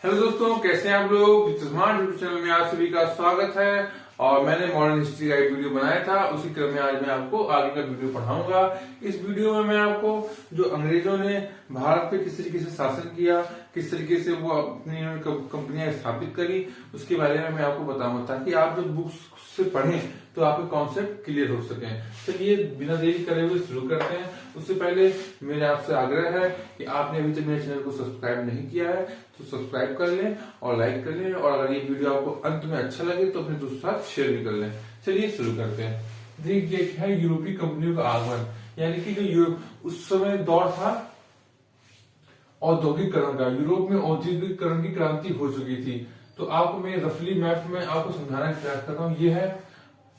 Hello दोस्तों, कैसे हैं आप लोग। स्मार्ट यूट्यूब चैनल में आप सभी का स्वागत है। और मैंने मॉडर्न हिस्ट्री का एक वीडियो बनाया था, उसी क्रम में आज मैं आपको आगे का वीडियो पढ़ाऊंगा। इस वीडियो में मैं आपको जो अंग्रेजों ने भारत पे किस तरीके से शासन किया, किस तरीके से वो अपनी कंपनियां स्थापित करी, उसके बारे में मैं आपको बताऊंगा, ताकि आप जब बुक्स से पढ़ें तो आपके कॉन्सेप्ट क्लियर हो सके। चलिए बिना देरी करे हुए शुरू करते हैं। उससे पहले मेरा आपसे आग्रह है कि आपने अभी तक मेरे चैनल को सब्सक्राइब नहीं किया है तो सब्सक्राइब कर लें और लाइक कर लें, और अगर ये वीडियो आपको अंत में अच्छा लगे तो अपने दोस्तों के साथ शेयर भी कर लें। चलिए शुरू करते हैं। देखिए है यूरोपीय कंपनियों का आगमन, यानी कि जो उस समय दौर था औद्योगिकरण का। यूरोप में औद्योगिकरण की क्रांति हो चुकी थी। तो आपको मैं रफली मैप में आपको समझाने का प्रयास कर रहा हूँ। ये है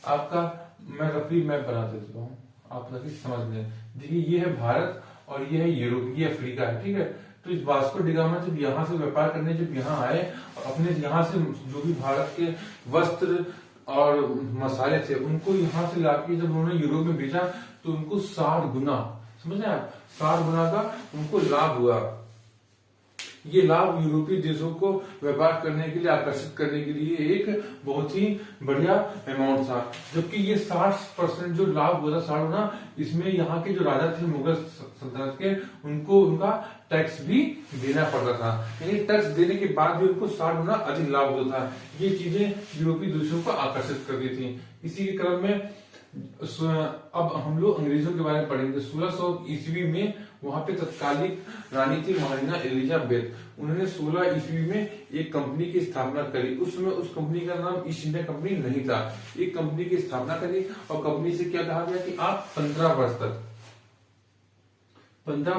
आपका, मैं रफली मैप बना देता हूँ आप ताकि समझ लें। देखिए ये है भारत और ये है यूरोप, ये अफ्रीका है, ठीक है। तो इस वास्को डी गामा जब यहाँ से व्यापार करने जब यहाँ आए और अपने यहाँ से जो भी भारत के वस्त्र और मसाले थे उनको यहाँ से लाके जब उन्होंने यूरोप में भेजा तो उनको 60 गुना, समझ रहे आप, 60 गुना का उनको लाभ हुआ। ये लाभ यूरोपीय देशों को व्यापार करने के लिए, आकर्षित करने के लिए एक बहुत ही बढ़िया अमाउंट था। जबकि ये 60% जो लाभ हुआ था, 60 गुना, इसमें यहाँ के जो राजा थे मुगल सल्तनत के, उनको उनका टैक्स भी देना पड़ता था। यानी टैक्स देने के बाद भी उनको 60 गुना अधिक लाभ होता था। ये चीजें यूरोपीय देशों को आकर्षित करती थी। इसी के क्रम में अब हम लोग अंग्रेजों के बारे में पढ़ेंगे। 1600 ईस्वी में वहां पे तत्कालिक रानी थी महारानी एलिजाबेथ। उन्होंने 16 ईस्वी में एक कंपनी की स्थापना करी। उस समय उस कंपनी का नाम ईस्ट इंडिया कंपनी नहीं था। एक कंपनी की स्थापना करी और कंपनी से क्या कहा गया कि आप 15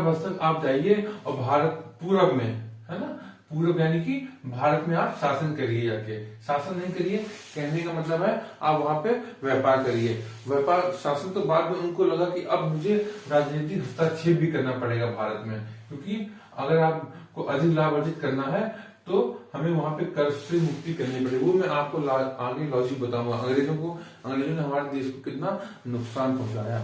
वर्ष तक आप जाइए और भारत पूरब में, है ना, पूरब यानी कि भारत में आप शासन करिए। जाके शासन नहीं करिए, कहने का मतलब है आप वहां पे व्यापार करिए। व्यापार शासन तो बाद में उनको लगा कि अब मुझे राजनीतिक हस्तक्षेप भी करना पड़ेगा भारत में, क्योंकि अगर आपको अधिक लाभ अर्जित करना है तो हमें वहां पे कर से मुक्ति करनी पड़ेगी। वो मैं आपको आगे लॉजिक बताऊंगा। अंग्रेजों ने हमारे देश को कितना नुकसान पहुंचाया।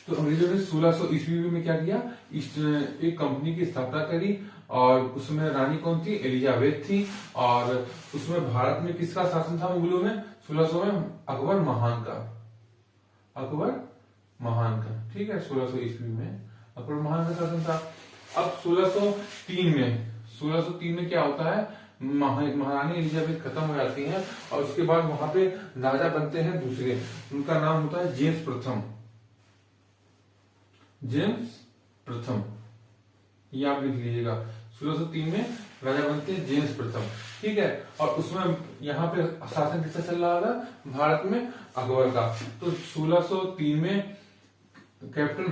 तो अंग्रेजों ने 1600 ईस्वी में क्या किया, एक कंपनी की स्थापना करी और उसमें रानी कौन थी, एलिजाबेथ थी। और उसमें भारत में किसका शासन था मुगलों में, 1600 में अकबर महान का, ठीक है। 1600 ईस्वी में अकबर महान का शासन था। अब 1603 में क्या होता है, महारानी एलिजाबेथ खत्म हो जाती है और उसके बाद वहां पे राजा बनते हैं दूसरे। उनका नाम होता है जेम्स प्रथम, ये आप लिख लीजिएगा। 1603 में राजा बनते हैं जेम्स प्रथम, ठीक है। और उसमें यहाँ पे शासन किसका चल रहा था, भारत में अकबर का। तो 1603 में कैप्टन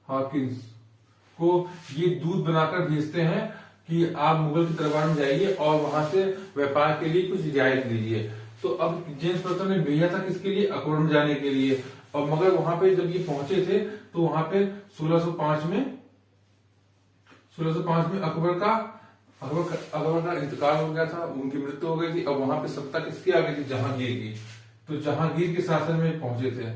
हॉकिंस को ये दूध बनाकर भेजते हैं कि आप मुगल के दरबार में जाइए और वहां से व्यापार के लिए कुछ रियायत लीजिए। तो अब जेम्स प्रथम ने भेजा था किसके लिए, अकबर में जाने के लिए। और मगर वहां पे जब ये पहुंचे थे तो वहां पे 1605 में अकबर का इंतकाल हो गया था, उनकी मृत्यु हो गई थी। अब वहां पे सत्ता किसकी आ गई थी, जहांगीर की। तो जहांगीर के शासन में पहुंचे थे।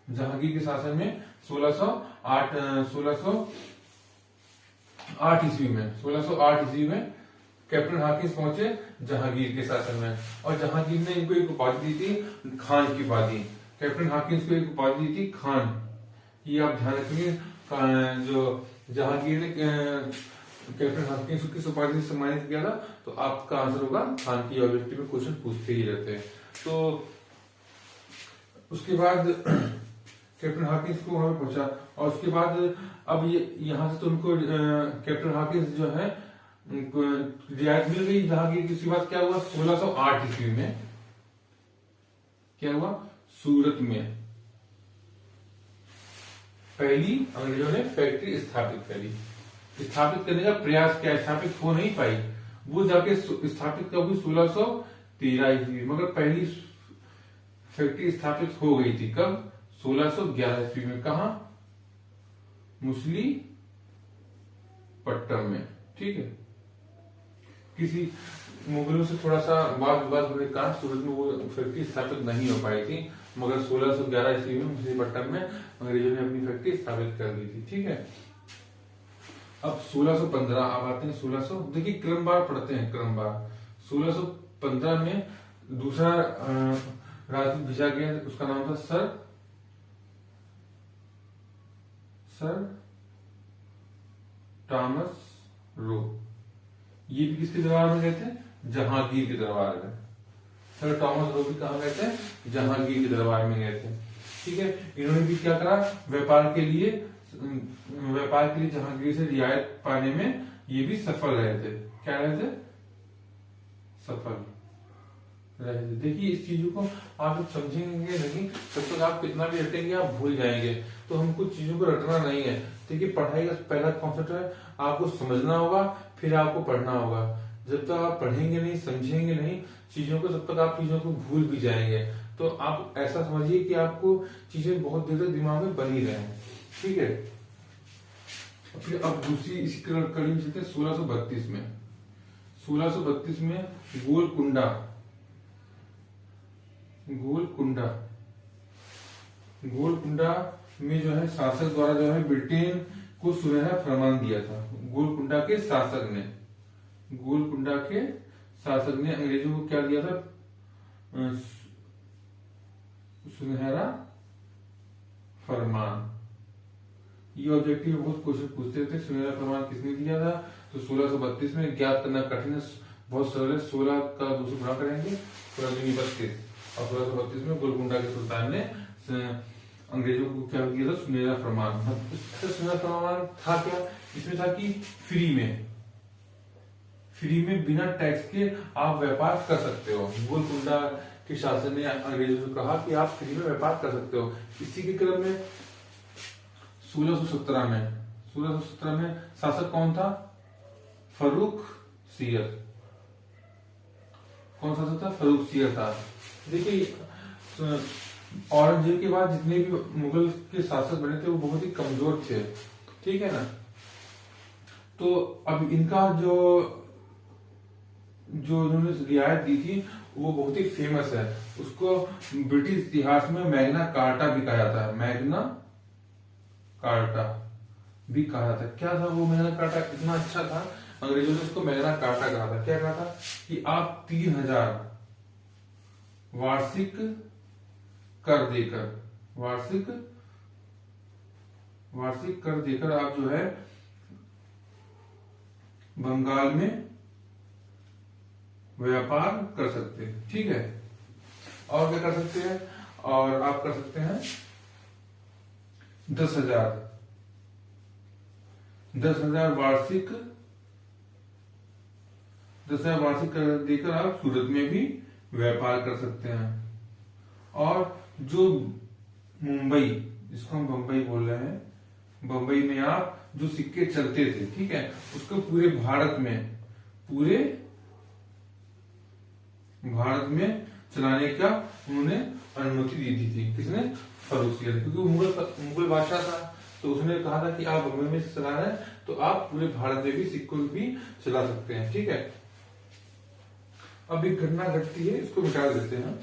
जहांगीर के शासन में 1608 ईस्वी में कैप्टन हॉकिंस पहुंचे जहांगीर के शासन में। और जहांगीर ने इनको एक उपाधि दी थी, खान की उपाधि। कैप्टन हॉकिंस को एक उपाधि दी थी, खान। ये आप ध्यान रखिए, जो जहांगीर ने कैप्टन हॉकिंस को किस उपाधि से सम्मानित किया था, तो आपका आंसर होगा खान की। ऑब्जेक्टिव में क्वेश्चन पूछते ही रहते हैं। तो उसके बाद कैप्टन हॉकिंस को वहां पहुंचा और उसके बाद अब ये यहाँ से तो उनको कैप्टन हॉकिंस जो है रियायत मिल गई जहांगीर की। उसके बाद क्या हुआ, 1608 ईस्वी में क्या हुआ, सूरत में पहली अंग्रेजों ने फैक्ट्री स्थापित करी। स्थापित करने का प्रयास किया, स्थापित हो नहीं पाई। वो जाके स्थापित कब हुई, 1613 ईस्वी। मगर पहली फैक्ट्री स्थापित हो गई थी कब, 1611 ईस्वी में। कहा, मुसलीपट्टनम में, ठीक है। किसी मुगलों से थोड़ा सा वाद विवाद होने के कारण सूरत में वो फैक्ट्री स्थापित नहीं हो पाई थी। मगर 1611 ईस्वी में मछलीपट्टनम में अंग्रेजों ने अपनी फैक्ट्री स्थापित कर दी थी। ठीक है, अब 1615 अब आते हैं 1600। देखिए क्रमवार पढ़ते हैं, क्रमवार। 1615 में दूसरा राजदूत भेजा गया, उसका नाम था सर टॉमस रो। ये भी किसके दरबार में गए थे? जहांगीर के दरबार में। सर टॉमस रो भी कहाँ गए थे? जहांगीर के दरबार में गए थे। ठीक है, इन्होंने भी क्या करा, व्यापार के लिए जहांगीर से रियायत पाने में ये भी सफल रहे थे। क्या रहे थे? सफल रहे थे। देखिए इस चीजों को आप जब समझेंगे नहीं, तब तक आप कितना भी रटेंगे आप भूल जाएंगे। तो हमको चीजों को रटना नहीं है। देखिए पढ़ाई का पहला कॉन्सेप्ट है, आपको समझना होगा, फिर आपको पढ़ना होगा। जब तक आप पढ़ेंगे नहीं, समझेंगे नहीं चीजों को, तब तक आप चीजों को भूल भी जाएंगे। तो आप ऐसा समझिए कि आपको चीजें बहुत देर तक दिमाग में बनी रहे। ठीक है, फिर अब दूसरी इसी कड़ी में चलते हैं 1632 में। 1632 में गोलकुंडा में जो है शासक द्वारा जो है ब्रिटेन को सुनहरा फरमान दिया था। गोलकुंडा के शासक ने अंग्रेजों को क्या दिया था? सुनहरा फरमान। ये ऑब्जेक्टिव बहुत क्वेश्चन पूछते थे, सुनहरा फरमान किसने दिया था? तो 1632 में। ज्ञात करना कठिन है, बहुत सरल है। 16 का 2 से गुणा करेंगे, 1632 और 1632 में गोलकुंडा के सुल्तान ने अंग्रेजों को क्या दिया था? सुनहरा फरमान। सुनहरा फरमान था क्या? इसमें था कि फ्री में बिना टैक्स के आप व्यापार कर सकते हो। गोलकुंडा के शासन ने अंग्रेजों से कहा कि आप फ्री में व्यापार कर सकते हो। इसी के क्रम में 1617 में शासक कौन था? फर्रुख सियर। कौन शासक था? फर्रुख सियर था। देखिए औरंगजेब के बाद जितने भी मुगल के शासक बने थे वो बहुत ही कमजोर थे। ठीक है ना, तो अब इनका जो उन्होंने रियायत दी थी वो बहुत ही फेमस है। उसको ब्रिटिश इतिहास में मैग्ना कार्टा भी कहा जाता है। मैग्ना कार्टा भी कहा जाता है। क्या था वो मैग्ना कार्टा? इतना अच्छा था, अंग्रेजों ने उसको मैग्ना कार्टा कहा था। क्या कहा था कि आप 3000 वार्षिक कर देकर आप जो है बंगाल में व्यापार कर सकते हैं। ठीक है, और क्या कर सकते हैं? और आप कर सकते हैं 10,000 वार्षिक कर देकर आप सूरत में भी व्यापार कर सकते हैं। और जो मुंबई, जिसको हम बंबई बोल रहे हैं, बंबई में आप जो सिक्के चलते थे, ठीक है, उसको पूरे भारत में चलाने का उन्होंने अनुमति दी थी। किसने? फर्रुख सियर। क्योंकि वो मुगल बादशाह था, तो उसने कहा था कि आप बंबई में चला रहे हैं तो आप पूरे भारत में भी सिक्कों भी चला सकते हैं। ठीक है, अब एक घटना घटती है, इसको मिटा देते हैं।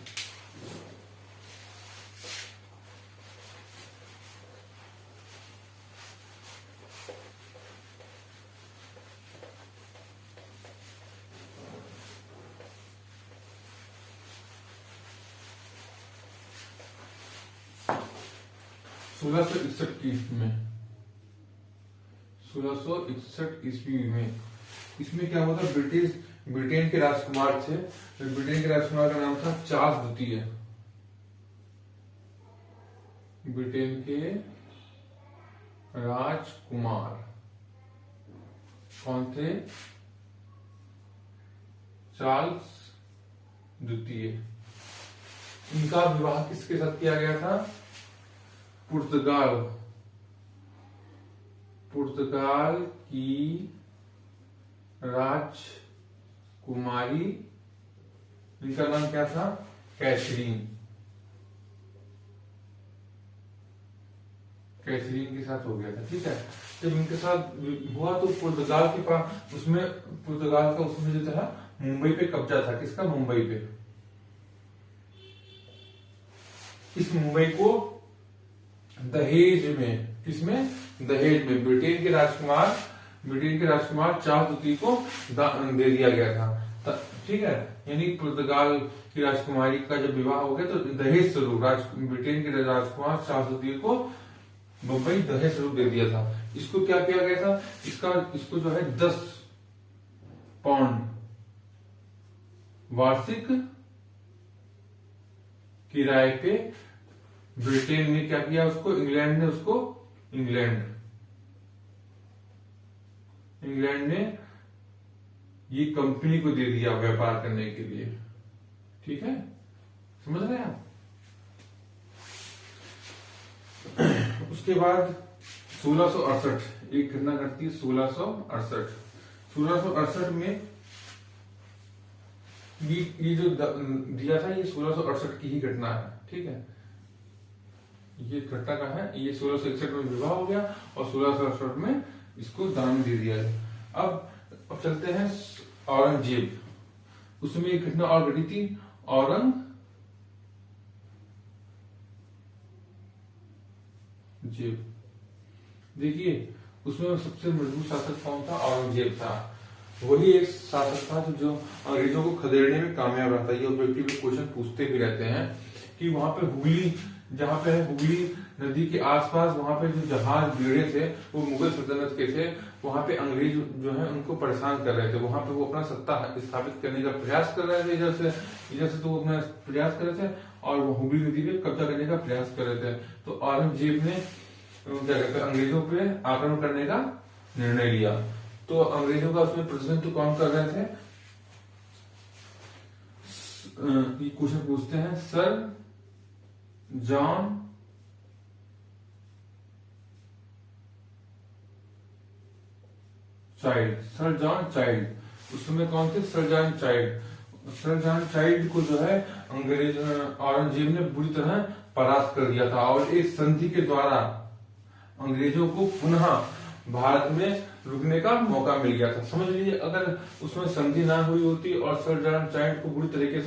सोलह सौ इकसठ ईस्वी में इसमें क्या हुआ था? ब्रिटेन के राजकुमार थे। ब्रिटेन के राजकुमार का नाम था चार्ल्स द्वितीय। ब्रिटेन के राजकुमार कौन थे? चार्ल्स द्वितीय। इनका विवाह किसके साथ किया गया था? पुर्तगाल की राजकुमारी, इनका नाम क्या था? कैथरीन के साथ हो गया था। ठीक है, जब इनके साथ हुआ तो पुर्तगाल के पास पुर्तगाल का उसमें जो था मुंबई पे कब्जा था। किसका? मुंबई पे। इस मुंबई को दहेज में, किसमें, दहेज में ब्रिटेन के राजकुमार चार्ल्स द्वितीय को दे दिया गया था। ठीक है, यानी पुर्तगाल की राजकुमारी का जब विवाह हो गया तो दहेज स्वरूप ब्रिटेन के राजकुमार चार्ल्स द्वितीय को मुंबई दहेज स्वरूप दे दिया था। इसको क्या किया गया था, इसको जो है 10 पाउंड वार्षिक किराए पे ब्रिटेन ने क्या किया, उसको इंग्लैंड ने ये कंपनी को दे दिया व्यापार करने के लिए। ठीक है, समझ रहे हैं आप। उसके बाद 1668 एक घटना घटती है। 1668 में ये जो दिया था, ये 1668 की ही घटना है। ठीक है, ये घटना का है, ये 1661 में विवाह हो गया और 1668 में इसको दान दे दिया गया। अब चलते हैं औरंगजेब। उसमें एक घटना और घटी थी, औरंगजेब। देखिए, उसमें सबसे मजबूत शासक कौन था, औरंगजेब था। वही एक शासक था जो अंग्रेजों को खदेड़ने में कामयाब रहता है। ये ऑब्जेक्टिव क्वेश्चन पूछते भी रहते हैं कि वहां पे हुगली, जहाँ पे है हुगली नदी के आसपास, वहां पे जो जहाज बेड़े थे वो मुगल सल्तनत के थे। वहां पे अंग्रेज जो है उनको परेशान कर रहे थे। वहां पे वो अपना सत्ता स्थापित करने का प्रयास कर रहे थे। इधर से तो वो अपना प्रयास कर रहे थे और वो हुगली नदी पे कब्जा करने का प्रयास कर रहे थे। तो औरंगजेब ने क्या कहते हैं, अंग्रेजों पे आक्रमण करने का निर्णय लिया। तो अंग्रेजों का उसमें प्रतिनिधित्व कौन कर रहे थे, ये क्वेश्चन पूछते हैं, सर जॉन चाइल्ड। उसमें कौन थे, सर जॉन चाइल्ड को जो है औरंगजेब ने बुरी तरह परास्त कर दिया था और एक संधि के द्वारा अंग्रेजों को पुनः भारत में रुकने का मौका मिल गया था। समझ लीजिए, अगर उसमें संधि ना हुई होती और सर जॉन चाइल्ड को बुरी तरीके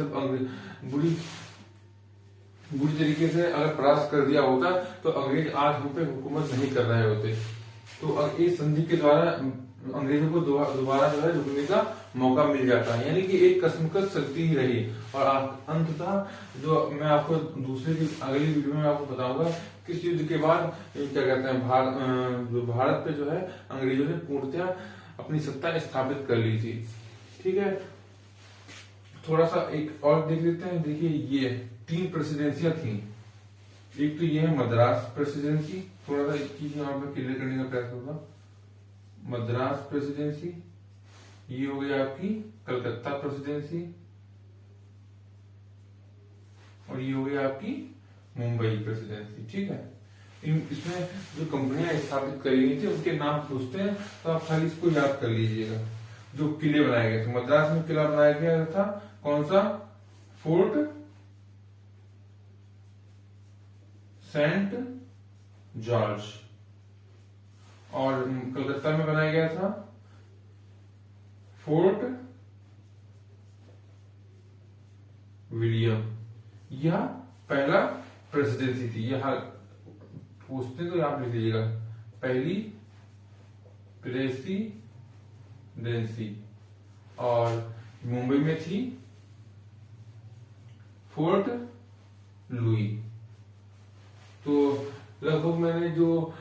से अगर परास्त कर दिया होता तो अंग्रेज आज हम पे हुकूमत नहीं कर रहे होते। तो इस संधि के द्वारा अंग्रेजों को दोबारा जो है रुकने का मौका मिल जाता है। यानी कि एक कशमकश चलती ही रही और अंततः जो मैं आपको अगली वीडियो में आपको बताऊंगा किस युद्ध के बाद क्या कहते हैं, भारत पे जो है अंग्रेजों ने पूर्णतः अपनी सत्ता स्थापित कर ली थी। ठीक है, थोड़ा सा एक और देख लेते हैं। देखिए, ये 3 प्रेसिडेंसियां थी। एक तो ये है मद्रास प्रेसिडेंसी, थोड़ा सा एक चीज यहाँ पे क्लियर करने का प्रयास होगा। मद्रास प्रेसिडेंसी, ये हो गई आपकी कलकत्ता प्रेसिडेंसी और ये हो गई आपकी मुंबई प्रेसिडेंसी। ठीक है, इसमें जो कंपनियां स्थापित करी गई थी उनके नाम पूछते हैं, तो आप खाली इसको याद कर लीजिएगा। जो किले बनाए गए थे, मद्रास में किला बनाया गया था, कौन सा, फोर्ट सेंट जॉर्ज। और कलकत्ता में बनाया गया था फोर्ट विलियम। यह पहला प्रेसिडेंसी थी। यह पूछते तो आप लिख लीजिएगा, पहली प्रेसिडेंसी। और मुंबई में थी फोर्ट लुई। तो लगभग मैंने जो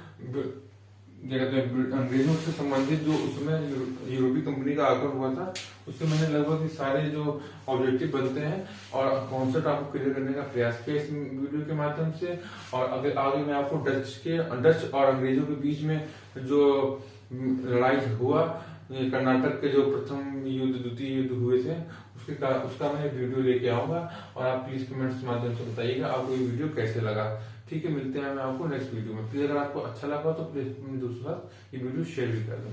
क्या कहते हैं अंग्रेजों से संबंधित जो उसमें यूरोपीय कंपनी का आक्रमण हुआ था, उससे मैंने लगभग सारे जो ऑब्जेक्टिव बनते हैं और कॉन्सेप्ट आपको क्लियर करने का प्रयास किया इस वीडियो के माध्यम से। और अगर आगे मैं आपको डच और अंग्रेजों के बीच में जो लड़ाई हुआ, कर्नाटक के जो प्रथम युद्ध, द्वितीय युद्ध हुए थे, उसका मैं वीडियो लेके आऊंगा और आप प्लीज कमेंट्स के माध्यम से बताइएगा आपको ये वीडियो कैसे लगा। ठीक है, मिलते हैं मैं आपको नेक्स्ट वीडियो में। प्लीज अगर आपको अच्छा लगा तो प्लीज दोस्तों के साथ ये वीडियो शेयर भी कर दें।